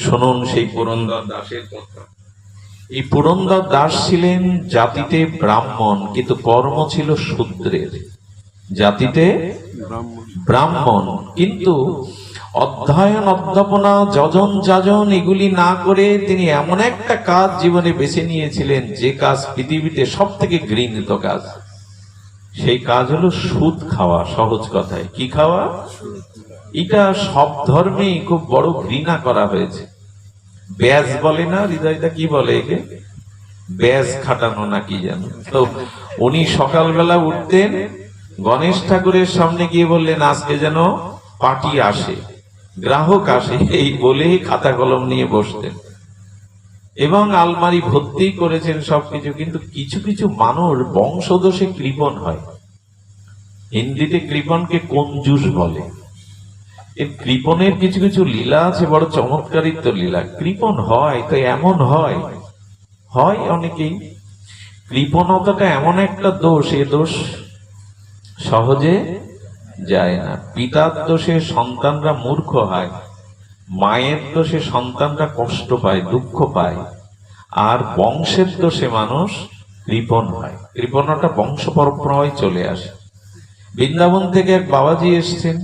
শুনুন সেই পুরন্দর দাসের কথা। এই পুরন্দর দাস ছিলেন জাতিতে ব্রাহ্মণ, কিন্তু কর্ম ছিল শূদ্রের। জাতিতে ব্রাহ্মণ, কিন্তু অধ্যয়ন অধ্যাপনা যজন যাজন এগুলি না করে তিনি এমন একটা কাজ জীবনে বেছে নিয়েছিলেন, যে কাজ পৃথিবীতে সব থেকে ঘৃণিত কাজ। সেই কাজ হলো সুদ খাওয়া। সহজ কথায় কি খাওয়া? এটা সব ধর্মেই খুব বড় ঘৃণা করা হয়েছে। ব্যাজ বলে না, হৃদয়টা কি বলে একে? ব্যাজ খাটানো না কি জানো। তো উনি সকালবেলা উঠতেন, গণেশ ঠাকুরের সামনে গিয়ে বললেন আজকে যেন পার্টি আসে, গ্রাহক আসে, এই বলে খাতা কলম নিয়ে বসতেন এবং আলমারি ভর্তি করেছেন সবকিছু। কিন্তু কিছু কিছু মানুষ বংশদোষে কৃপণ হয়। হিন্দিতে কৃপণকে কঞ্জুস বলে। এর কৃপণের কিছু কিছু লীলা আছে, বড় চমৎকারিত লীলা। কৃপণ হয় তো এমন হয় অনেকেই। কৃপণতাটা এমন একটা দোষ, এ দোষ সহজে যায় না। পিতার দোষে সন্তানরা মূর্খ হয়, মায়ের দোষে সন্তানরা কষ্ট পায়, দুঃখ পায়, আর বংশের দোষে মানুষ কৃপণ হয়। কৃপণতা বংশ পরম্পরায় চলে আসে। বৃন্দাবন থেকে এক বাবাজি এসছেন,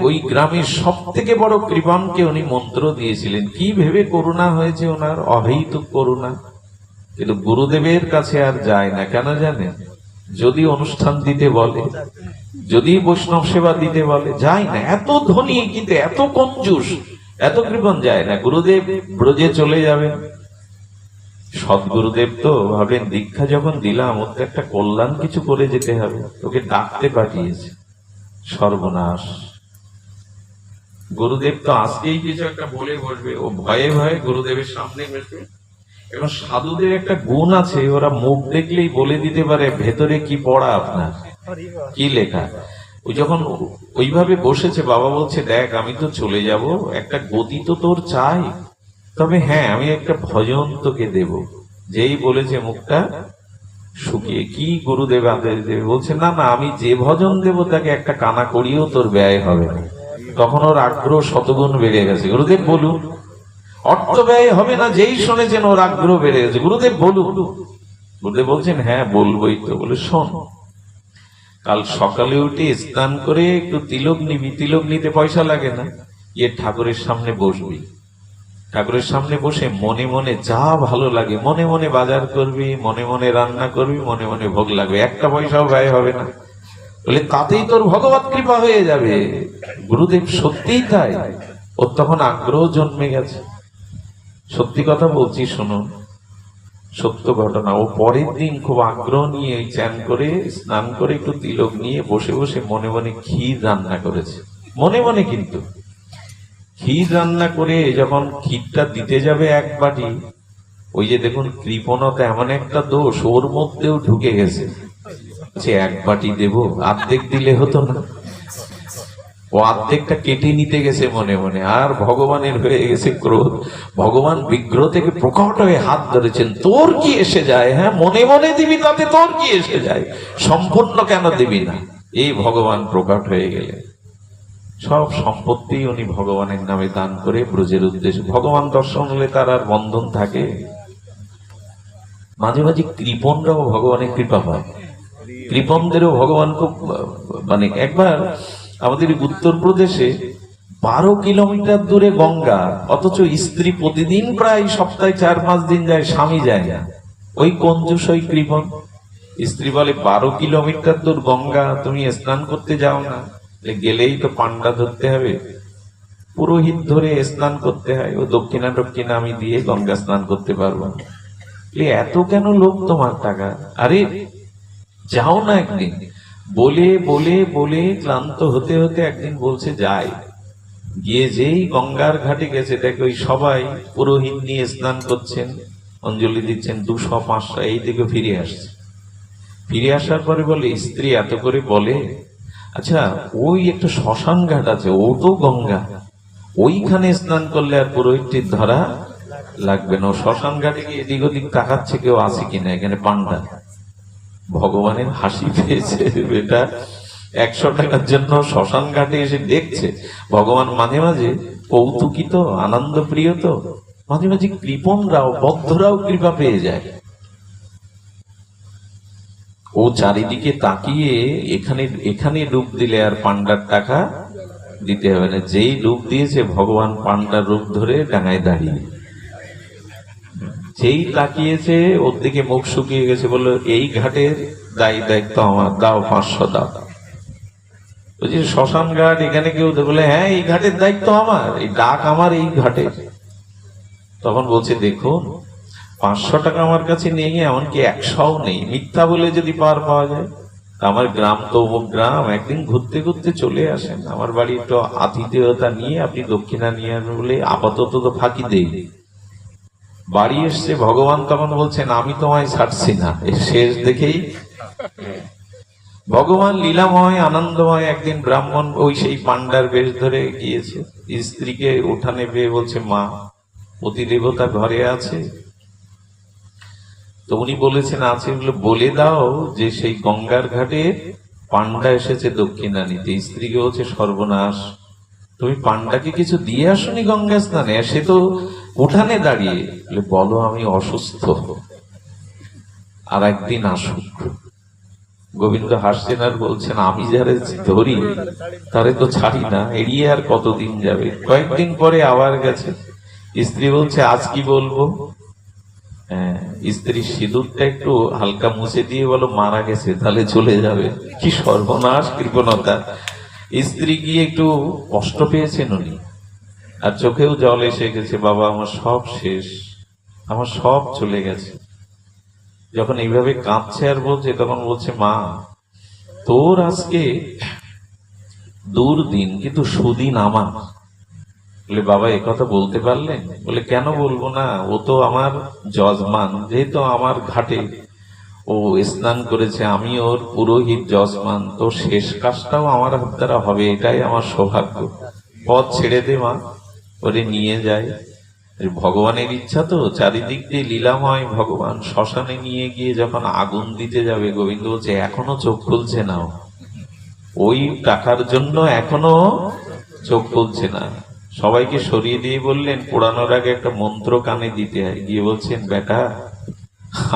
ওই গ্রামের সব থেকে বড় কৃপণকে উনি মন্ত্র দিয়েছিলেন। কি ভেবে করুণা হয়েছে ওনার, অহেতুক করুণা। কিন্তু গুরুদেবের কাছে আর যায় না। কেন জানেন? যদি অনুষ্ঠান দিতে বলে, যদি বৈষ্ণব সেবা দিতে বলে, যায় না। এত ধনী কিন্তু এত কঞ্জুস, এত কৃপণ, যায় না। গুরুদেব ব্রজে চলে যাবেন। সদ্গুরুদেব তো ভাবেন দীক্ষা যখন দিলাম, ওর তো একটা কল্যাণ কিছু করে যেতে হবে, ওকে ডাকতে পাঠিয়েছে। সর্বনাশ! গুরুদেব তো আজকেই কিছু একটা বলে বসবে, ও ভয়ে ভয়ে গুরুদেবের সামনে বসবে। এবং সাধুদের একটা গুণ আছে, ওরা মুখ দেখলেই বলে দিতে পারে ভেতরে কি পড়া, আপনার কি লেখা। ওই যখন ওইভাবে বসেছে, বাবা বলছে দেখ আমি তো চলে যাব, একটা গতি তো তোর চাই, তবে হ্যাঁ আমি একটা ভজন তোকে দেব। যেই বলেছে মুখটা শুকিয়ে, কি গুরুদেব আদেশ দেবে? বলছে না না, আমি যে ভজন দেব তাকে একটা কানা করিও তোর ব্যয় হবে না। তখন ওর আগ্রহ শতগুণ বেড়ে গেছে। গুরুদেব বলুন। অর্থ ব্যয় হবে না, যেই শুনেছেন ওর আগ্রহ বেড়ে গেছে। গুরুদেব বলুন। গুরুদেব বলছেন হ্যাঁ বলবোই তো। বলে শোন, কাল সকালে উঠে স্নান করে একটু তিলক নিবি, তিলক নিতে পয়সা লাগে না, ঠাকুরের সামনে বসবি। ঠাকুরের সামনে বসে মনে মনে যা ভালো লাগে মনে মনে বাজার করবি, মনে মনে রান্না করবি, মনে মনে ভোগ লাগবে, একটা পয়সাও ব্যয় হবে না। বলে তাতেই তোর ভগবত কৃপা হয়ে যাবে। গুরুদেব সত্যিই তাই। ওর তখন আগ্রহ জন্মে গেছে। সত্যি কথা বলছি, শুনুন, সত্য ঘটনা। ও পরের দিন খুব আগ্রহ নিয়ে চান করে স্নান করে একটু তিলক নিয়ে বসে বসে মনে মনে ক্ষীর রান্না করেছে। মনে মনে, কিন্তু ক্ষীর রান্না করে যখন ক্ষীরটা দিতে যাবে এক বাটি, ওই যে দেখুন কৃপণতা এমন একটা দোষ ওর মধ্যেও ঢুকে গেছে। এক বাটি দেব, অর্ধেক দিলে হতো না? ও অর্ধেকটা কেটে নিতে গেছে মনে মনে। আর ভগবানের হয়ে গেছে ক্রোধ। ভগবান বিগ্রহ থেকে প্রকট হয়ে হাত ধরেছেন, তোর কি এসে যায়? হ্যাঁ, মনে মনে দিবি তাতে তোর কি এসে যায়? সম্পূর্ণ কেন দিবি না? এই ভগবান প্রকট হয়ে গেলেন। সব সম্পত্তি উনি ভগবানের নামে দান করে ব্রজের উদ্দেশ্যে। ভগবান দর্শন হলে তার আর বন্ধন থাকে? মাঝে মাঝে কৃপণরাও ভগবানের কৃপা পায়। কৃপণদেরও ভগবান খুব একবার আমাদের উত্তরপ্রদেশে 12 কিলোমিটার দূরে গঙ্গা, অথচ স্ত্রী প্রতিদিন প্রায় সপ্তাহে 4-5 দিন যায়, স্বামী যায় না। ওই কঞ্জুস, ওই কৃপণ। স্ত্রী বলে 12 কিলোমিটার দূর গঙ্গা, তুমি স্নান করতে যাও না? গেলেই তো পান্ডা ধরতে হবে, পুরোহিত ধরে স্নান করতে হয়। ও দক্ষিণা টক্ষিণা আমি দিয়ে গঙ্গা স্নান করতে পারবো না। এত কেন লোক তোমার টাকা? আরে যাও না একদিন। বলে বলে বলে ক্লান্ত হতে হতে একদিন বলছে যাই। গিয়ে যেই গঙ্গার ঘাটে গেছে, দেখে ওই সবাই পুরোহিত নিয়ে স্নান করছেন, অঞ্জলি দিচ্ছেন, 200-500 এই দিকে ফিরে আসছে। ফিরে আসার পরে বলে স্ত্রী এত করে বলে, আচ্ছা ওই একটা শ্মশান ঘাট আছে, ও তো গঙ্গা, ওইখানে স্নান করলে আর পুরোহিতটির ধরা লাগবে না। শ্মশান ঘাটে গিয়ে এদিক ওদিক তাকাচ্ছে কেউ আছে কিনা, এখানে পান্ডা। ভগবানের হাসি পেয়েছে, বেটা 100 টাকার জন্য শ্মশান ঘাটে এসে দেখছে। ভগবান মাঝে মাঝে কৌতুকিত, আনন্দ প্রিয়, তো মাঝে মাঝে কৃপণরাও, বদ্ধরাও কৃপা পেয়ে যায়। ও চারিদিকে তাকিয়ে এখানে এখানে ডুব দিলে আর পান্ডার টাকা দিতে হবে না। যেই ডুব দিয়েছে ভগবান পান্ডার রূপ ধরে ডাঙায় দাঁড়িয়ে, যেই তাকিয়েছে ওর দিকে মুখ শুকিয়ে গেছে, বললো এই ঘাটের দায়িত্ব আমার, দাও 500 দাও। বলছি শ্মশান ঘাট, এখানে কেউ বলে হ্যাঁ এই ঘাটের দায়িত্ব আমার, এই ডাক আমার এই ঘাটে। তখন বলছে দেখুন 500 টাকা আমার কাছে নেই, এমনকি 100ও নেই, মিথ্যা বলে যদি পার পাওয়া যায়। আমার গ্রাম তো অমুক গ্রাম, একদিন ঘুরতে ঘুরতে চলে আসেন আমার বাড়ি, একটু আতিথেয়তা নিয়ে আপনি দক্ষিণা নিয়ে আসবেন বলে আপাতত তো ফাঁকি দেই। বাড়ি এসছে ভগবান, তখন বলছেন আমি তোমায় ছাড়ছি না। এর শেষ দেখেই ভগবান লীলাময় আনন্দময়। একদিন ব্রাহ্মণ ওই সেই পান্ডার বেশ ধরে গিয়েছে, স্ত্রীকে উঠানে পেয়ে বলছে মা অতি দেবতা ঘরে আছে? তো উনি বলেছেন আছে। বলে দাও যে সেই গঙ্গার ঘাটে পান্ডা এসেছে দক্ষিণা নিতে। স্ত্রীকে বলছে সর্বনাশ, তুমি পান্ডাকে কিছু দিয়ে আসনি গঙ্গা স্নানে? সে তো উঠানে দাঁড়িয়ে। বলো আমি অসুস্থ, আর একদিন আসুক। গোবিন্দ হাসছেন আর বলছেন আমি যারে ধরি তারে তো ছাড়ি না, এড়িয়ে আর কতদিন যাবে। কয়েকদিন পরে আবার গেছে। স্ত্রী বলছে আজ কি বলবো? স্ত্রী সিঁদুরটা একটু হালকা মুছে দিয়ে বলো মারা গেছে, তাহলে চলে যাবে। কি সর্বনাশ কৃপণতা! স্ত্রী গিয়ে একটু কষ্ট পেয়েছেন উনি, আর চোখেও জল এসে গেছে, বাবা আমার সব শেষ, আমার সব চলে গেছে। যখন এইভাবে কাঁদছে আর বলছে, তখন বলছে মা তোর আজকে দুর্দিন, কিন্তু সুদিন আমার। বলে বাবা একথা বলতে পারলেন? বলে কেন বলবো না, ও তো আমার যজমান, যেহেতু আমার ঘাটে ও স্নান করেছে, আমি ওর পুরোহিত যজমান, তো শেষ কাজটাও আমার হাত দ্বারা হবে, এটাই আমার সৌভাগ্য। পথ ছেড়ে দে মা, ওরে নিয়ে যায়। ভগবানের ইচ্ছা তো, চারিদিক দিয়ে লীলাময়। ভগবান শ্মশানে নিয়ে গিয়ে যখন আগুন দিতে যাবে, গোবিন্দ বলছে এখনো চোখ খুলছে না, ওই টাকার জন্য এখনো চোখ খুলছে না। সবাইকে সরিয়ে দিয়ে বললেন পোড়ানোর আগে একটা মন্ত্র কানে দিতে হয়। গিয়ে বলছেন বেটা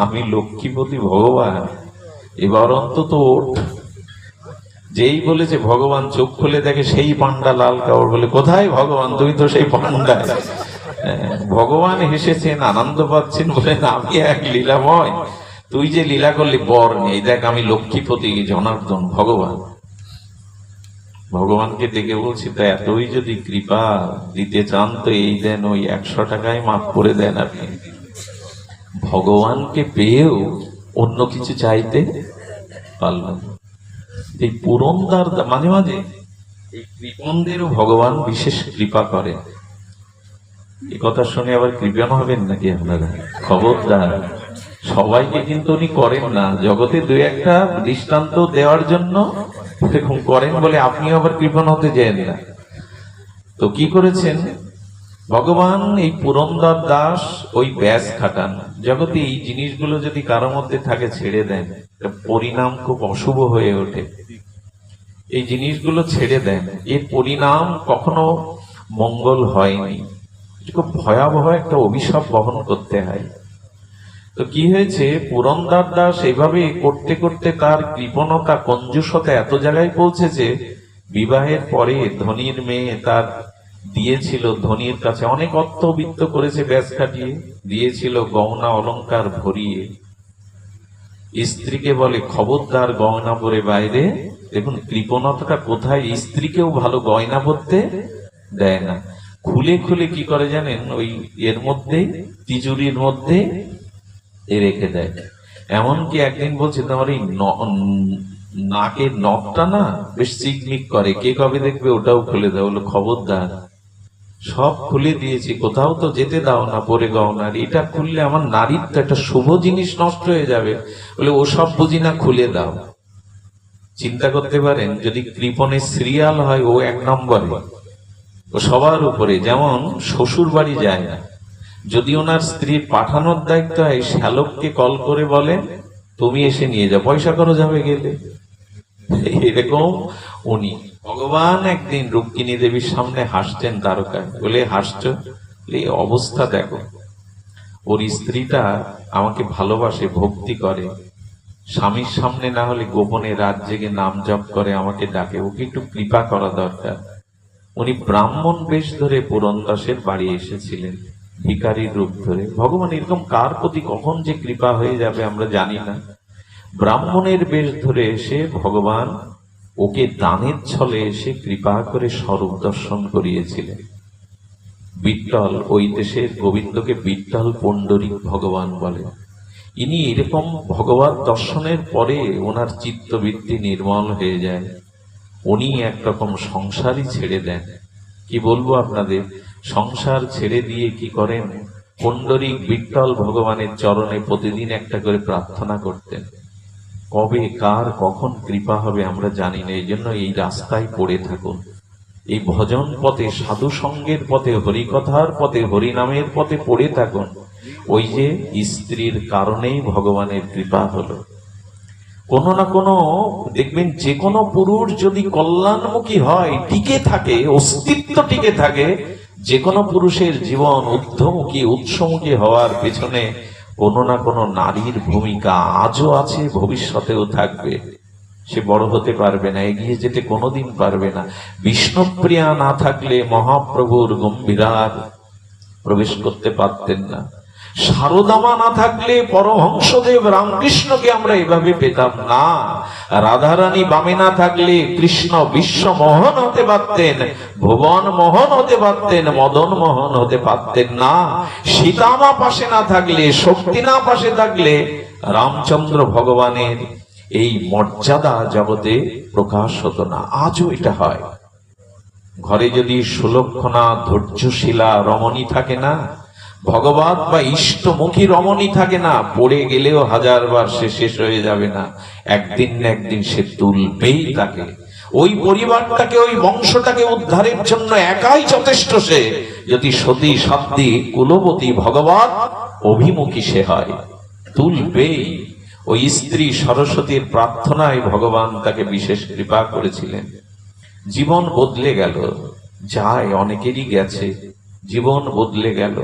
আমি লক্ষ্মীপতি ভগবান, এবার অন্তত ওঠ। যেই বলেছে ভগবান চোখ খুলে দেখে সেই পান্ডা লাল কাপড়। বলে কোথায় ভগবান? তুমি তো সেই পান্ডা। ভগবান হেসেছেন, আনন্দ পাচ্ছেন, বলেন আমি এক লীলাময়, তুই যে লীলা করলি বর নেই, দেখ আমি লক্ষ্মীপতি জনার্দন ভগবান। ভগবানকে ডেকে বলছি তা এতই যদি কৃপা দিতে চান তো এই দেন, ওই 100 টাকায় মাফ করে দেন আপনি। ভগবানকে পেয়েও অন্য কিছু চাইতে পারলাম। এই পুরন্দর মাঝে মাঝে এই কৃপণদেরও ভগবান বিশেষ কৃপা করে। এই কথা শুনে আবার কৃপণ হবেন নাকি আপনারা? খবরদার, সবাইকে কিন্তু উনি করেন না। জগতে 2-1টা দৃষ্টান্ত দেওয়ার জন্য দেখুন করেন বলে আপনি আবার কৃপণ হতে যান না। তো কি করেছেন ভগবান? এই পুরন্দর দাস ওই ব্যাস খাটান। জগতে এই জিনিসগুলো যদি কারোর মধ্যে থাকে ছেড়ে দেন, পরিণাম খুব অশুভ হয়ে ওঠে। এই জিনিসগুলো ছেড়ে দেন, এর পরিণাম কখনো মঙ্গল হয়নি, খুব ভয়াবহ একটা অভিশাপ বহন করতে হয়। তো কি হয়েছে, পুরন্দর দাস এভাবে করতে করতে তার কৃপণতা কঞ্জুসতা এত জায়গায় পৌঁছেছে, বিবাহের পরে ধনীর মেয়ে তার দিয়েছিল, ধনীর কাছে অনেক অর্থবিত্ত করেছে, ব্যাস খাটিয়ে দিয়েছিল গহনা অলংকার ভরিয়ে। স্ত্রীকে বলে খবরদার গয়না পরে বাইরে। দেখুন কৃপণতাটা কোথায়, স্ত্রীকেও ভালো গয়না পরতে দেয় না। খুলে খুলে কি করে জানেন, ওই এর মধ্যে তিজুরির মধ্যে রেখে দেয়। এমনকি একদিন বলছে তোমার এই নাকের নখটা না বেশ চিকমিক করে, কে কবে দেখবে ওটাও খুলে দাও। বলো খবরদার, সব খুলে দিয়েছি, কোথাও তো যেতে দাও না পরে গহনার, এটা খুললে আমার নারীর তো একটা শুভ জিনিস নষ্ট হয়ে যাবে। বলে ও সব বুঝি না, খুলে দাও। চিন্তা করতে পারেন, যদি কৃপণের সিরিয়াল হয় ও 1 নম্বরে, ও সবার উপরে। যেমন শ্বশুর বাড়ি যায় না, যদি ওনার স্ত্রী পাঠানোর দায়িত্ব হয়, শ্যালককে কল করে বলে তুমি এসে নিয়ে যাও, পয়সা খরচ হবে গেলে। এরকম উনি ভগবান একদিন রুক্মিণী দেবীর সামনে হাসছেন দ্বারকায়, বলে হাসছো, এই অবস্থা দেখো, ওর স্ত্রীটা আমাকে ভালোবাসে, ভক্তি করে, স্বামীর সামনে না হলে গোপনে রাত জেগে নাম জপ করে, আমাকে ডাকে, ওকে একটু কৃপা করা দরকার। উনি ব্রাহ্মণ বেশ ধরে পুরন্দাসের বাড়ি এসেছিলেন, ভিখারির রূপ ধরে। ভগবান এরকম কার প্রতি কখন যে কৃপা হয়ে যাবে আমরা জানি না। ব্রাহ্মণের বেশ ধরে এসে ভগবান ওকে দানের ছলে এসে কৃপা করে স্বরূপ দর্শন করিয়েছিলেন। বিট্টল, ওই দেশের গোবিন্দকে বিট্টল পণ্ডরী ভগবান বলে। ইনি এরকম ভগবত দর্শনের পরে ওনার চিত্তবৃত্তি নির্মল হয়ে যায়, উনি একরকম সংসারই ছেড়ে দেন। কি বলবো আপনাদের, সংসার ছেড়ে দিয়ে কি করেন, পণ্ডরীক বিট্টল ভগবানের চরণে প্রতিদিন একটা করে প্রার্থনা করতেন। কবে কার কখন কৃপা হবে আমরা জানি না, এই জন্য এই রাস্তায় পড়ে থাকুন, এই ভজন পথে, সাধু সঙ্গের পথে, হরিকথার পথে, হরিনামের পথে পড়ে থাকুন। ওই যে স্ত্রীর কারণেই ভগবানের কৃপা হলো। কোনো না কোনো দেখবেন, যে কোনো পুরুষ যদি কল্যাণমুখী হয়, টিকে থাকে, অস্তিত্ব টিকে থাকে, যে কোনো পুরুষের জীবন ঊর্ধ্বমুখী উৎসমুখী হওয়ার পেছনে কোনো না কোনো নারীর ভূমিকা আজও আছে, ভবিষ্যতেও থাকবে। সে বড় হতে পারবে না, এগিয়ে যেতে কোনোদিন পারবে না। বিষ্ণুপ্রিয়া না থাকলে মহাপ্রভুর গম্ভীরার প্রবেশ করতে পারতেন না। শারদামা না থাকলে পরমহংসদেব রামকৃষ্ণকে আমরা এভাবে পেতাম না। রাধারানী বামে না থাকলে কৃষ্ণ বিশ্ব মোহন হতে পারতেন, ভুবন মোহন হতে পারতেন, মদন মোহন হতে পারতেন না। সীতামা পাশে না থাকলে, শক্তি না পাশে থাকলে রামচন্দ্র ভগবানের এই মর্যাদা জগতে প্রকাশ হতো না। আজও এটা হয়। ঘরে যদি সুলক্ষণা ধৈর্যশীলা রমণী থাকে না, ভগবত বা ইষ্টমুখী রমণী থাকে না, পড়ে গেলেও হাজারবার সে শেষ হয়ে যাবে না, একদিন না একদিন সে তুলবেই তাকে। ওই পরিবারটাকে, ওই বংশটাকে উদ্ধারের জন্য একাই যথেষ্ট। সে যদি সতী সাধ্বী কুলবতী ভগবত অভিমুখী সে হয়, তুলবেই। ওই স্ত্রী সরস্বতীর প্রার্থনায় ভগবান তাকে বিশেষ কৃপা করেছিলেন। জীবন বদলে গেল, যায় অনেকেরই গেছে, জীবন বদলে গেল।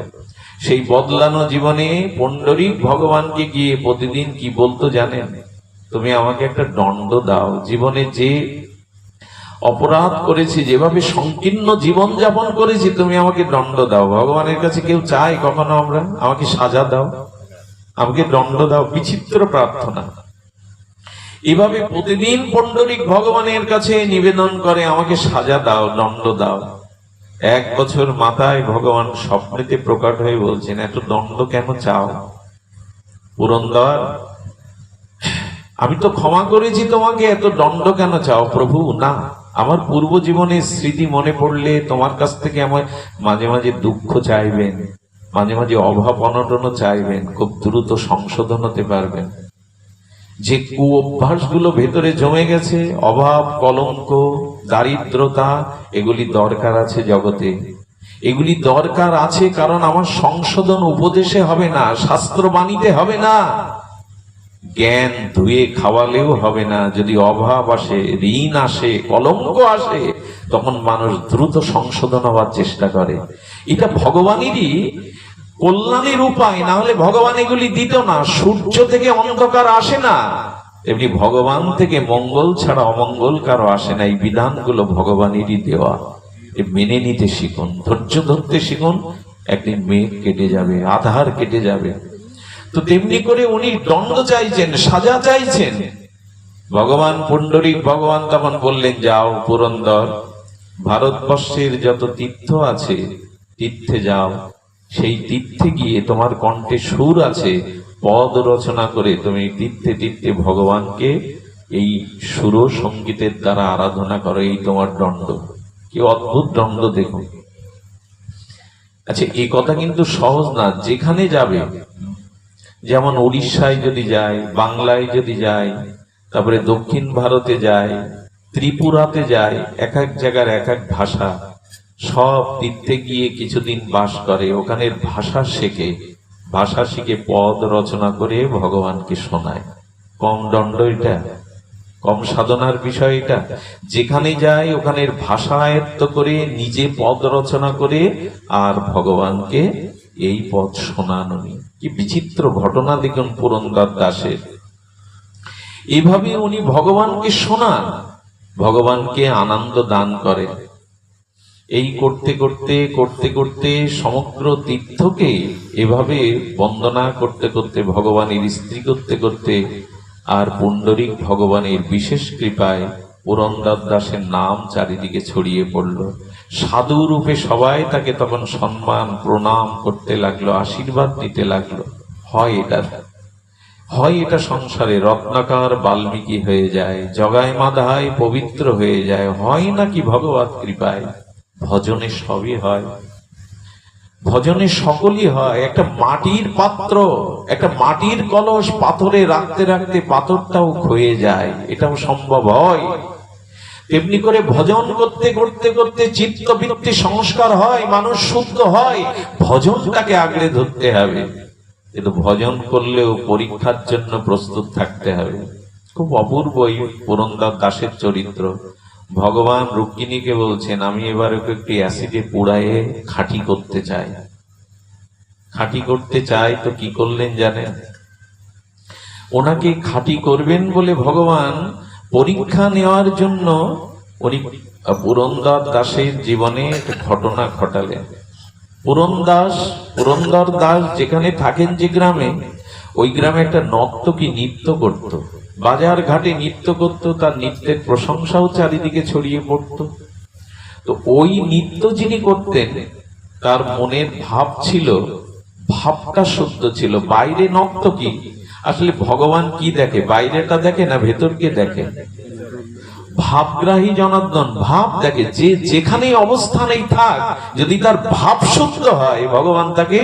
সেই বদলানো জীবনে পণ্ডরীক ভগবানকে গিয়ে প্রতিদিন কি বলতো জানেন, তুমি আমাকে একটা দণ্ড দাও, জীবনে যে অপরাধ করেছি, যেভাবে সংকীর্ণ জীবন যাপন করেছি, তুমি আমাকে দণ্ড দাও। ভগবানের কাছে কেউ চাই কখনো আমরা, আমাকে সাজা দাও, আমাকে দণ্ড দাও? বিচিত্র প্রার্থনা। এভাবে প্রতিদিন পণ্ডরীক ভগবানের কাছে নিবেদন করে, আমাকে সাজা দাও, দণ্ড দাও। এক বছর মাথায় ভগবান স্বপ্নেতে প্রকট হয়ে বলছেন, এত দণ্ড কেন চাও? পুরন্দর, আমি তো ক্ষমা করেছি তোমাকে, এত দণ্ড কেন চাও? প্রভু, না, আমার পূর্ব জীবনের স্মৃতি মনে পড়লে তোমার কাছ থেকে আমার মাঝে মাঝে দুঃখ চাইবেন, মাঝে মাঝে অভাব অনটনও চাইবেন, খুব দ্রুত সংশোধন হতে পারবেন। যে কু অভ্যাসগুলো ভেতরে জমে গেছে, অভাব, কলঙ্ক, দারিদ্রতা, এগুলি দরকার আছে জগতে। এগুলি দরকার আছে কারণ আমার সংশোধন উপদেশে হবে না, শাস্ত্রবাণীতে হবে না, জ্ঞান ধুয়ে খাওয়ালেও হবে না। যদি অভাব আসে, ঋণ আসে, কলঙ্ক আসে, তখন মানুষ দ্রুত সংশোধন হওয়ার চেষ্টা করে। এটা ভগবানেরই কল্যাণের উপায়, না হলে ভগবান এগুলি দিত না। সূর্য থেকে অন্ধকার আসে না, এমনি ভগবান থেকে মঙ্গল ছাড়া অমঙ্গল কারো আসে না। এই বিধানগুলো ভগবানেরই দেওয়া, মেনে নিতে শিখুন, ধৈর্য ধরতে শিখুন। একদিন মেঘ কেটে যাবে, আধার কেটে যাবে। তো তেমনি করে উনি দণ্ড চাইছেন, সাজা চাইছেন। ভগবান পুণ্ডরীক ভগবান তখন বললেন, যাও পুরন্দর, ভারতবর্ষের যত তীর্থ আছে তীর্থে যাও, সেই তীর্থে গিয়ে তোমার কণ্ঠে সুর আছে, পদ রচনা করে তুমি তীর্থে তীর্থে ভগবানকে এই সুর সঙ্গীতের দ্বারা আরাধনা করো। এই তোমার দণ্ড। কি অদ্ভুত দণ্ড দেখো। আচ্ছা, এই কথা কিন্তু সহজ না। যেখানে যাবে, যেমন উড়িষ্যায় যদি যায়, বাংলায় যদি যায়, তারপরে দক্ষিণ ভারতে যায়, ত্রিপুরাতে যায়, এক এক জায়গার এক এক ভাষা। সব তীর্থে গিয়ে কিছুদিন বাস করে, ওখানের ভাষা শেখে, ভাষা শিখে পদ রচনা করে ভগবানকে শোনায়। কম দণ্ড এটা? কম সাধনার বিষয় এটা। যেখানে যায় ওখানের ভাষা আয়ত্ত করে নিজে পদ রচনা করে আর ভগবানকে এই পদ শোনানো। কি বিচিত্র ঘটনা দেখুন পুরন্দর দাসের। এভাবে উনি ভগবানকে শোনান, ভগবানকে আনন্দ দান করেন। এই করতে করতে করতে করতে সমগ্র তীর্থকে এভাবে বন্দনা করতে করতে, ভগবানের স্ত্রী করতে করতে, আর পুণ্ডরিক ভগবানের বিশেষ কৃপায় পুরন্দর দাসের নাম চারিদিকে ছড়িয়ে পড়ল। সাধু রূপে সবাই তাকে তখন সম্মান প্রণাম করতে লাগলো, আশীর্বাদ দিতে লাগলো। হয় এটা সংসারে রত্নাকার বাল্মীকি হয়ে যায়, জগায় মাধায় পবিত্র হয়ে যায়। হয় নাকি ভগবত কৃপায়? ভজনে সবই হয়, ভজনে সকলই হয়। একটা মাটির পাত্র, একটা মাটির কলস পাথরে রাখতে রাখতে পাথরটাও ক্ষয়ে যায়, এটাও সম্ভব হয়। তেমনি করে ভজন করতে করতে করতে চিত্তবৃত্তি সংস্কার হয়, মানুষ শুদ্ধ হয়। ভজনটাকে আগলে ধরতে হবে, কিন্তু ভজন করলেও পরীক্ষার জন্য প্রস্তুত থাকতে হবে। খুব অপূর্ব এই পুরন্দর দাসের চরিত্র। ভগবান রুক্মিণীকে বলছেন, আমি এবার ওকে একটু অ্যাসিডে পুড়ায়ে খাঁটি করতে চাই। খাঁটি করতে চাই তো কি করলেন জানেন? ওনাকে খাঁটি করবেন বলে ভগবান পরীক্ষা নেওয়ার জন্য উনি পুরন্দর দাসের জীবনে একটা ঘটনা ঘটালেন। পুরন্দর দাস যেখানে থাকেন, যে গ্রামে, ওই গ্রামে একটা নর্তকী নৃত্য করত, বাজার ঘাটে নৃত্য করত, তার নৃত্যের প্রশংসাও চারিদিকে ছড়িয়ে পড়ত। তো ওই নৃত্য যিনি করতেন, তার মনের ভাব ছিল, ভাবটা শুদ্ধ ছিল। বাইরে নর্তকী, আসলে ভগবান কি দেখে? বাইরেটা দেখে না ভেতরকে দেখে? ভাবগ্রাহী জনার্দন ভাব দেখে। যে যেখানেই অবস্থানেই থাক, যদি তার ভাব শুদ্ধ হয়, ভগবান তাকে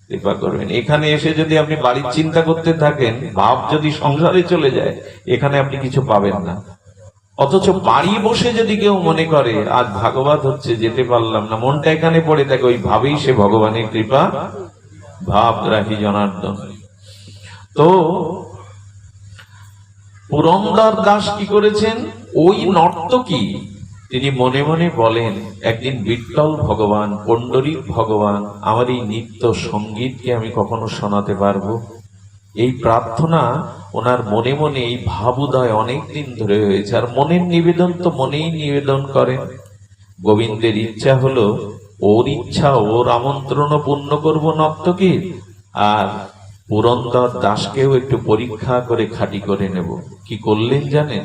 কৃপা করবেন। এখানে এসে যদি আপনি বাড়ির চিন্তা করতে থাকেন, ভাব যদি সংসারে চলে যায়, এখানে আপনি কিছু পাবেন না। অথচ বাড়ি বসে যদি কেউ মনে করে আজ ভাগবত হচ্ছে, যেতে পারলাম না, মনটা এখানে পড়ে থাকে, ওই ভাবেই সে ভগবানের কৃপা। ভাবগ্রাহী জনার্দন। তো পুরন্দর দাস কি করেছেন? ওই নর্তকী তিনি মনে মনে বলেন, একদিন বিট্টল ভগবান, পুণ্ডরিক ভগবান, আমার এই নৃত্য সঙ্গীতকে আমি কখনো শোনাতে পারবো। এই প্রার্থনা ওনার মনে মনে, এই ভাব উদয় অনেকদিন ধরে হয়েছে। আর মনের নিবেদন তো মনেই নিবেদন করেন। গোবিন্দের ইচ্ছা হলো, ওর ইচ্ছা, ওর আমন্ত্রণ পূর্ণ করবো নর্তকীর, আর পুরন্দর দাসকেও একটু পরীক্ষা করে খাঁটি করে নেব। কি করলেন জানেন?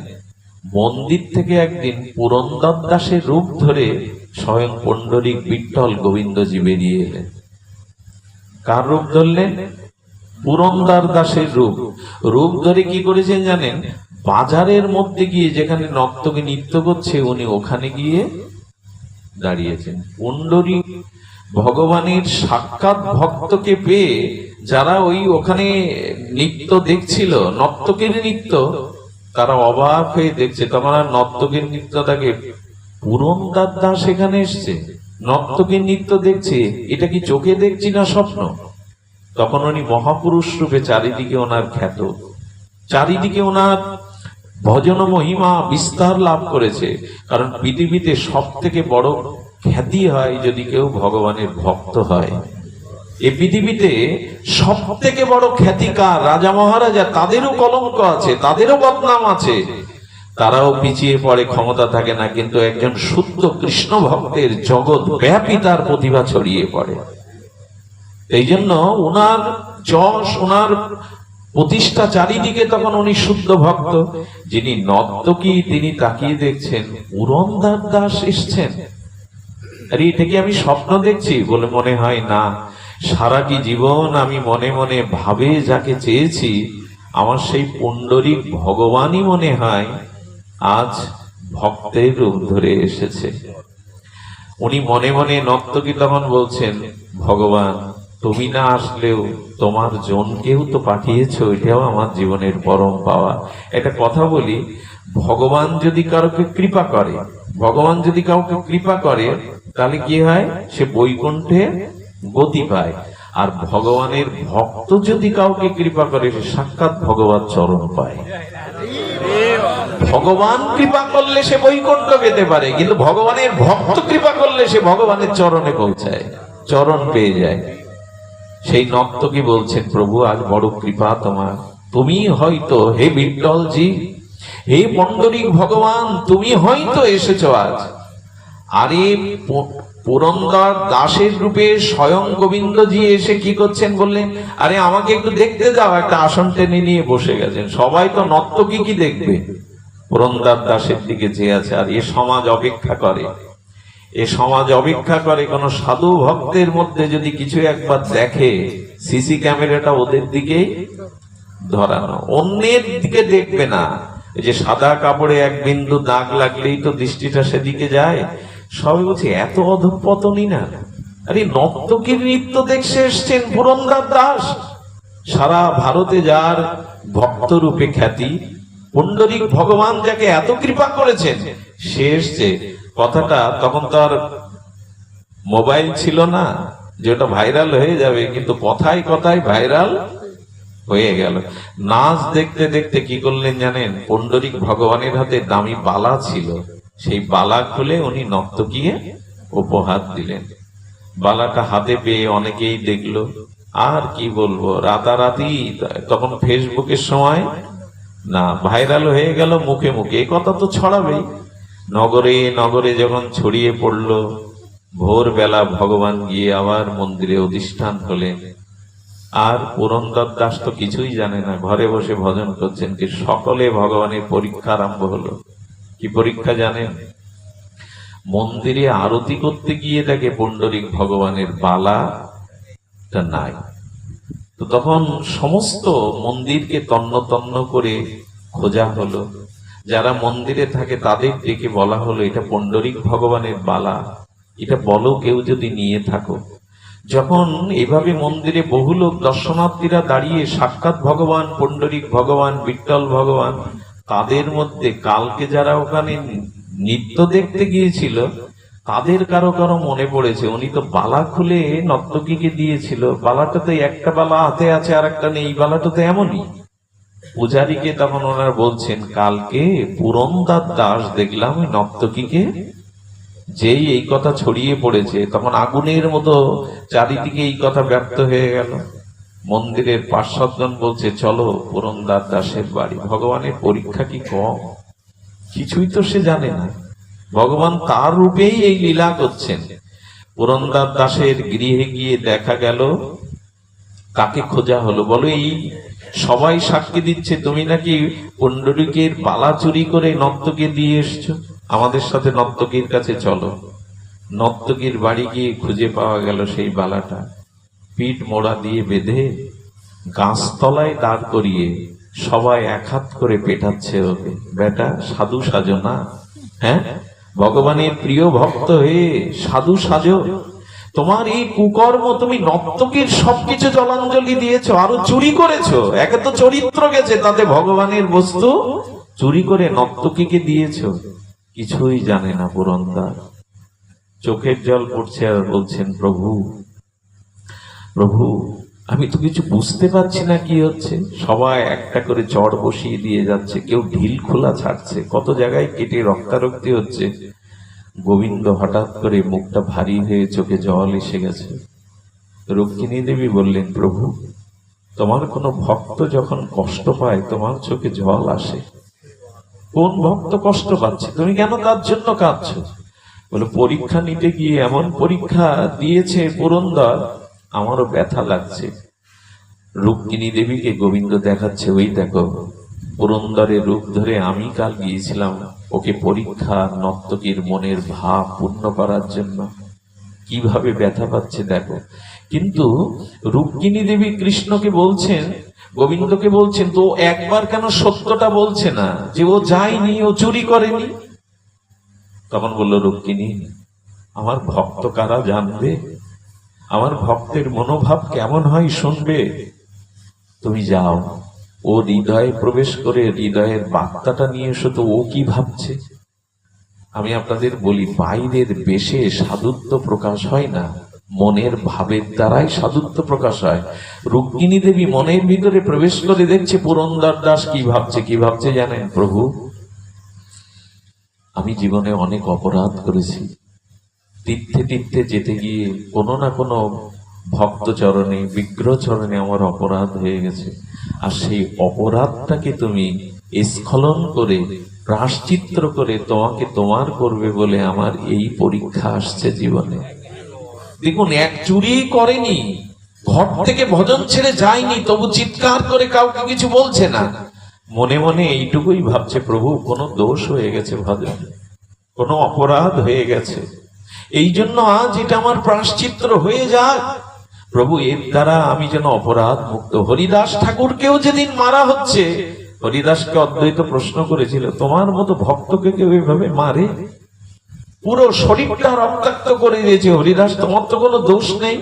মন্দির থেকে একদিন পুরন্দর দাসের রূপ ধরে স্বয়ং পুণ্ডরিক বিট্টল গোবিন্দজি বেরিয়ে এলেন। কার রূপ ধরলেন? পুরন্দর দাসের রূপ ধরে কি করেছেন জানেন? বাজারের মধ্যে গিয়ে, যেখানে নর্তকী নৃত্য করছে, উনি ওখানে গিয়ে দাঁড়িয়েছেন। পুণ্ডরিক ভগবানের সাক্ষাৎ ভক্তকে পেয়ে যারা ওখানে নৃত্য দেখছিল, নর্তকীর নৃত্য, তারা অবাক হয়ে দেখছে। তখন আর নর্তকীর নৃত্যটাকে, পুরন্দর দাস এখানে এসছে, নর্তকীর নৃত্য দেখছে, এটা কি চোখে দেখছি না স্বপ্ন? তখন উনি মহাপুরুষ রূপে চারিদিকে ওনার খ্যাত, চারিদিকে ওনার ভজন মহিমা বিস্তার লাভ করেছে। কারণ পৃথিবীতে সব থেকে বড় খ্যাতি হয় যদি কেউ ভগবানের ভক্ত হয়। এই পৃথিবীতে সব থেকে বড় খ্যাতি কার? রাজা মহারাজা, তাদেরও কলঙ্ক আছে, তাদেরও বদনাম আছে, তারাও পিছিয়ে পড়ে, ক্ষমতা থাকে না। কিন্তু একজন শুদ্ধ কৃষ্ণ ভক্তের জগৎ ব্যাপী তার প্রতিভা ছড়িয়ে পড়ে। এই জন্য ওনার যশ, ওনার প্রতিষ্ঠা চারিদিকে। তখন উনি শুদ্ধ ভক্ত। যিনি নর্তকী, তিনি তাকিয়ে দেখছেন পুরন্দর দাস এসছেন। আরে এটা কি আমি স্বপ্ন দেখছি বলে মনে হয় না। সারাটি জীবন আমি মনে মনে ভাবে যাকে চেয়েছি, আমার সেই পুণ্ডরিক ভগবানই মনে হয় আজ ভক্তের রূপ ধরে এসেছে। উনি মনে মনে, নর্তকী তখন বলছেন, ভগবান তুমি না আসলেও তোমার জনকেও তো পাঠিয়েছো, এটাও আমার জীবনের পরম পাওয়া। একটা কথা বলি, ভগবান যদি কাউকে কৃপা করে, ভগবান যদি কাউকে কৃপা করে, তাহলে কি হয়? সে বৈকুণ্ঠে গতি পায়। আর ভগবানের ভক্ত যদি কাউকে কৃপা করে, সে সাক্ষাৎ ভগবত চরণ পায়। ভগবান কৃপা করলে সে বৈকুণ্ঠ পেতে পারে, কিন্তু ভগবানের ভক্ত কৃপা করলে সে ভগবানের চরণে পৌঁছায়, চরণ পেয়ে যায়। সেই নর্তকী বলছেন, প্রভু আজ বড় কৃপা তোমার, তুমি হয়তো, হে বিঠ্ঠলজি, হে পণ্ডরীক ভগবান, তুমি হয়তো এসেছো আজ। আরে পুরন্দর দাসের রূপে স্বয়ং গোবিন্দজি এসে কি করছেন বললেন, আরে আমাকে একটু দেখতে যাও। একটা আসন টেনে নিয়ে বসে গেছেন। সবাই তো নর্তকী কি দেখবে, পুরন্দর দাসের দিকে চেয়ে আছে। আর এ সমাজ অপেক্ষা করে, এ সমাজ অপেক্ষা করে কোন সাধু ভক্তের মধ্যে যদি কিছু একবার দেখে, সিসি ক্যামেরাটা ওদের দিকেই ধরানো, অন্যের দিকে দেখবে না। এই যে সাদা কাপড়ে এক বিন্দু দাগ লাগলেই তো দৃষ্টিটা সেদিকে যায়। সবাই বলছে এত অধঃপতনই না। আরে নর্তকীর নৃত্য দেখতে এসছেন পুরন্দর দাস, সারা ভারতে যার ভক্ত রূপে খ্যাতি, পুণ্ডরীক ভগবান যাকে এত কৃপা করেছেন, সে এসছে। কথাটা তখন তো আর মোবাইল ছিল না যে ওটা ভাইরাল হয়ে যাবে, কিন্তু কথায় কথায় ভাইরাল হয়ে গেল। নাচ দেখতে দেখতে কি করলেন জানেন, পুণ্ডরীক ভগবানের হাতে দামি বালা ছিল, সেই বালা খুলে উনি নর্তকীকে উপহার দিলেন। বালাটা হাতে পেয়ে অনেকেই দেখলো। আর কি বলবো, রাতারাতি তখন ফেসবুকের সময় না, ভাইরাল হয়ে গেল মুখে মুখে। এই কথা তো ছড়াবেই, নগরে নগরে যখন ছড়িয়ে পড়লো। ভোরবেলা ভগবান গিয়ে আবার মন্দিরে অধিষ্ঠান হলেন। আর পুরন্দর দাস তো কিছুই জানে না, ঘরে বসে ভজন করছেন। কি সকলে ভগবানের পরীক্ষা আরম্ভ হলো। কি পরীক্ষা জানেন, মন্দিরে আরতি করতে গিয়ে দেখে পুণ্ডরীক ভগবানের বালাটা নাই। তো তখন সমস্ত মন্দিরকে তন্ন তন্ন করে খোঁজা হলো। যারা মন্দিরে থাকে তাদের ডেকে বলা হলো, এটা পুণ্ডরীক ভগবানের বালা, এটা বলো কেউ যদি নিয়ে থাকো। যখন এভাবে মন্দিরে বহু লোক দর্শনার্থীরা দাঁড়িয়ে সাক্ষাৎ ভগবান পুণ্ডরীক ভগবান, বিঠ্ঠল ভগবান, তাদের মধ্যে কালকে যারা ওখানে নৃত্য দেখতে গিয়েছিল তাদের কারো কারো মনে পড়েছে উনি তো বালা খুলে নর্তকীকে দিয়েছিল। বালাটা তো একটা বালা হাতে আছে আর একটা নেই, বালাটা তো এমনই। পূজারীকে তখন ওনারা বলছেন, কালকে পুরন্দর দাস দেখলাম ওই নর্তকীকে। যেই এই কথা ছড়িয়ে পড়েছে, তখন আগুনের মতো চারিদিকে এই কথা ব্যক্ত হয়ে গেল। মন্দিরের পার্শ্বজন বলছে, চলো পুরন্দর দাসের বাড়ি। ভগবানের পরীক্ষা কি কম? কিছুই তো সে জানে না। ভগবান তার রূপেই এই লীলা করছেন। পুরন্দর দাসের গৃহে গিয়ে দেখা গেল, কাকে খোঁজা হলো, বলো এই সবাই সাক্ষী দিচ্ছে তুমি নাকি পুণ্ডরীকের বালা চুরি করে নর্তকী দিয়ে এসছো, আমাদের সাথে নর্তকীর কাছে চলো। নর্তকীর বাড়ি গিয়ে খুঁজে পাওয়া গেল সেই বালাটা, পিঠ মোড়া দিয়ে বেঁধে গাছতলায় দাঁড় করিয়ে সবাই এক হাত করে পেটাচ্ছে ওকে। বেটা সাধু সাজো না, হ্যাঁ, ভগবানের প্রিয় ভক্ত হয়ে সাধু সাজো। তোমার এই কুকর্ম, তুমি নর্তকীর সবকিছু জলাঞ্জলি দিয়েছো, আরো চুরি করেছো। একে তো চরিত্র গেছে, তাতে ভগবানের বস্তু চুরি করে নর্তকীকে দিয়েছো। কিছুই জানে না পুরন্দর, চোখের জল পড়ছে আর বলছেন, প্রভু প্রভু আমি তো কিছু বুঝতে পারছি না কি হচ্ছে। সবাই একটা করে চড় বসিয়ে দিয়ে যাচ্ছে, কেউ ঢিল খোলা ছাড়ছে, কত জায়গায় কেটে রক্তারক্তি হচ্ছে। গোবিন্দ হঠাৎ করে মুখটা ভারী হয়ে চোখে জল এসে গেছে। রুক্মিণী দেবী বললেন, প্রভু তোমার কোনো ভক্ত যখন কষ্ট পায় তোমার চোখে জল আসে। কোন ভক্ত কষ্ট পাচ্ছে, তুমি কেন তার জন্য কাঁদছো? বলে, পরীক্ষা নিতে গিয়ে এমন পরীক্ষা দিয়েছে পুরন্দর, আমারও ব্যথা লাগছে। রুক্মিণী দেবীকে গোবিন্দ দেখাচ্ছে, ওই দেখো পুরন্দরের রূপ ধরে আমি কাল গিয়েছিলাম ওকে পরীক্ষা, নর্তকীর মনের ভাব পূর্ণ করার জন্য। কিভাবে ব্যথা পাচ্ছে দেখো। কিন্তু রুক্মিণী দেবী কৃষ্ণকে বলছেন, গোবিন্দকে বলছেন, তো একবার কেন সত্যটা বলছে না যে ও যায়নি, ও চুরি করেনি? তখন বলল রুক্মিণী, আমার ভক্ত কারা জানবে, আমার ভক্তের মনোভাব কেমন হয় শুনবে। তুমি যাও, ও হৃদয়ে প্রবেশ করে হৃদয়ের বার্তাটা নিয়ে এসো, তো ও কি ভাবছে। আমি আপনাদের বলি, বাইরের বেশে সাধুত্ব প্রকাশ হয় না, মনের ভাবের দ্বারাই সাধুত্ব প্রকাশ হয়। রুক্মিণী দেবী মনের ভিতরে প্রবেশ করে দেখছে পুরন্দর দাস কি ভাবছে জানেন? প্রভু, আমি জীবনে অনেক অপরাধ করেছি। তীর্থে তীর্থে যেতে গিয়ে কোনো না কোনো ভক্ত চরণে, বিগ্রহ চরণে আমার অপরাধ হয়ে গেছে, আর সেই অপরাধটাকে তুমি স্খলন করে, প্রায়শ্চিত্ত করে তোমাকে তোমার করবে বলে আমার এই পরীক্ষা আসছে জীবনে। দেখুন, এক চুরি করেনি, ঘর থেকে ভজন ছেড়ে যায়নি, তবু চিৎকার করে কাউকে কিছু বলছে না। মনে মনে এইটুকুই ভাবছে, প্রভু কোনো দোষ হয়ে গেছে, ভজন কোনো অপরাধ হয়ে গেছে, এই জন্য আজ এটা আমার প্রায়শ্চিত্ত হয়ে যায় প্রভু, এর দ্বারা আমি যেন অপরাধ মুক্ত। হরিদাস ঠাকুরকেও যেদিন মারা হচ্ছে, হরিদাসকে অদ্বৈত প্রশ্ন করেছিল, তোমার মতো ভক্তকে কেউ এইভাবে মারে? পুরো শরীরটা রক্তাক্ত করে দিয়েছে। হরিদাস, তোমার তো কোনো দোষ নেই।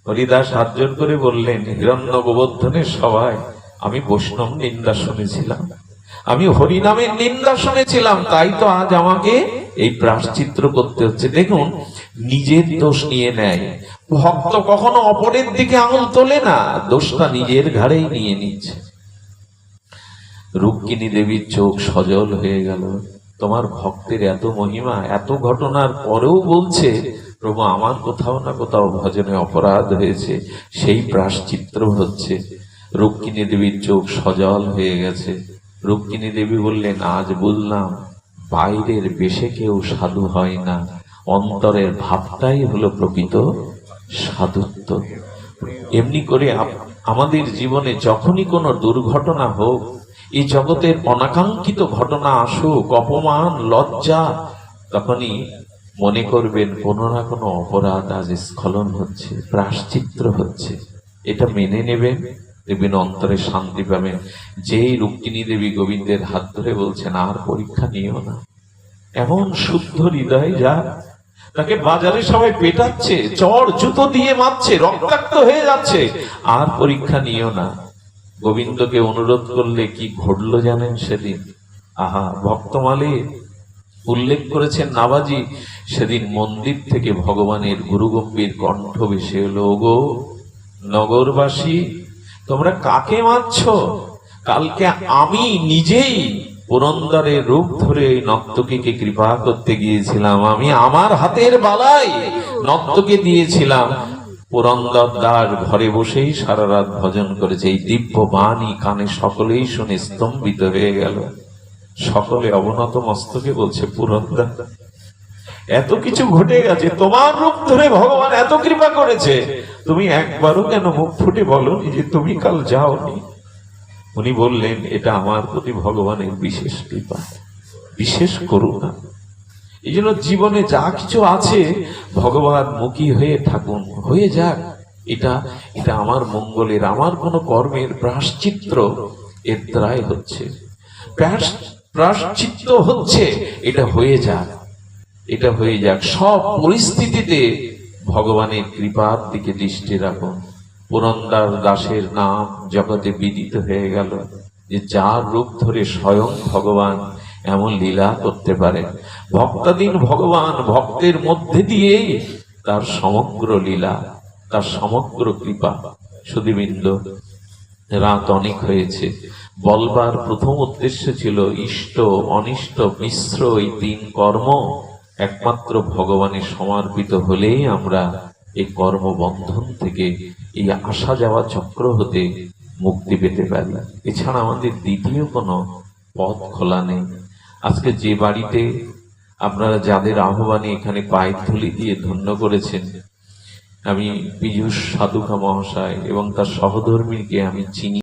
হরিদাস হাত জোর করে বললেন, হিরণ্য গোবর্ধনের সভায় আমি বৈষ্ণব নিন্দা শুনেছিলাম, আমি হরিনামের নিন্দা শুনেছিলাম, তাই তো আজ আমাকে এই প্রায়শ্চিত্ত করতে হচ্ছে। দেখুন, নিজের দোষ নিয়ে নেয়। ভক্ত কখনো অপরের দিকে আঙুল তোলে না, দোষটা নিজের ঘাড়েই নিয়ে নিচ্ছে। রুক্মিণী দেবীর চোখ সজল হয়ে গেল। তোমার ভক্তের এত মহিমা, এত ঘটনার পরেও বলছে, প্রভু আমার কোথাও না কোথাও ভজনে অপরাধ হয়েছে, সেই প্রায়শ্চিত্ত হচ্ছে। রুক্মিণী দেবীর চোখ সজল হয়ে গেছে। রুক্মিণী দেবী বললেন, আজ বুঝলাম বাইরের বেশে কেউ সাধু হয় না, অন্তরের ভাবটাই হলো প্রকৃত সাধুত্ব। এমনি করে আমাদের জীবনে যখনই কোনো দুর্ঘটনা হোক, এই জগতের অনাকাঙ্ক্ষিত ঘটনা আসুক, অপমান, লজ্জা, তখনই মনে করবেন কোনো না কোনো অপরাধ আজ স্খলন হচ্ছে, প্রায়শ্চিত্ত হচ্ছে। এটা মেনে নেবেন, দেখবেন অন্তরে শান্তি পাবেন। যেই রুক্মিণী দেবী গোবিন্দের হাত ধরে বলছেন, আর পরীক্ষা নিও না। এমন শুদ্ধ হৃদয় যা, তাকে বাজারে সবাই পেটাচ্ছে, চড় জুতো দিয়ে মারছে, রক্তাক্ত হয়ে যাচ্ছে, আর পরীক্ষা নিও না। গোবিন্দকে অনুরোধ করলে কি ঘটলো জানেন সেদিন? আহা, ভক্তমালে উল্লেখ করেছেন নাবাজি, সেদিন মন্দির থেকে ভগবানের গুরুগম্ভীর কণ্ঠ ভেসে এলো, ওগো নগরবাসী, তোমরা কাকে মারছ? কালকে আমি নিজেই পুরন্দরের রূপ ধরে নর্তকীকে কৃপা করতে গিয়েছিলাম, আমি আমার হাতের বালায় নর্তকী দিয়েছিলাম। পুরন্দর দাস ঘরে বসেই সারা রাত ভজন করেছে। এই দিব্য বাণী কানে সকলেই শুনে স্তম্ভিত হয়ে গেল। সকলে অবনত মস্তকে বলছে, পুরন্দর, এত কিছু ঘটে গেছে, তোমার রূপ ধরে ভগবান এত কৃপা করেছে, তুমি একবারও কেন মুখ ফুটে বলনি যে তুমি কাল যাওনি? উনি বললেন, এটা আমার প্রতি ভগবানের বিশেষ কৃপা, বিশেষ করুণা। এই জন্য জীবনে যা কিছু আছে ভগবান মুখী হয়ে থাকুন, হয়ে যাক, এটা এটা আমার মঙ্গলের, আমার কোনো কর্মের প্রায়শ্চিত্ত এর দ্বারাই হচ্ছে, প্রায়শ্চিত্ত হচ্ছে, এটা হয়ে যাক, এটা হয়ে যাক। সব পরিস্থিতিতে ভগবানের কৃপার দিকে দৃষ্টি রাখুন। পুরন্দর দাসের নাম জগতে বিদিত হয়ে গেল যে যার রূপ ধরে স্বয়ং ভগবান এমন লীলা করতে পারেন। ভক্তাধীন ভগবান ভক্তের মধ্যে দিয়েই তার সমগ্র লীলা, তার সমগ্র কৃপা। সুধীবৃন্দ, রাত অনেক হয়েছে। বলবার প্রথম উদ্দেশ্য ছিল ইষ্ট অনিষ্ট মিশ্র এই তিন কর্ম একমাত্র ভগবানের সমর্পিত হলেই আমরা এই কর্মবন্ধন থেকে, এই আসা যাওয়া চক্র হতে মুক্তি পেতে পারি। এছাড়া আমাদের দ্বিতীয় কোনো পথ খোলা নেই। আজকে যে বাড়িতে আপনারা যাদের আহ্বানে এখানে পায়ের ধুলি দিয়ে ধন্য করেছেন, আমি পীযূষ সাধুকা মহাশয় এবং তার সহধর্মীকে আমি চিনি।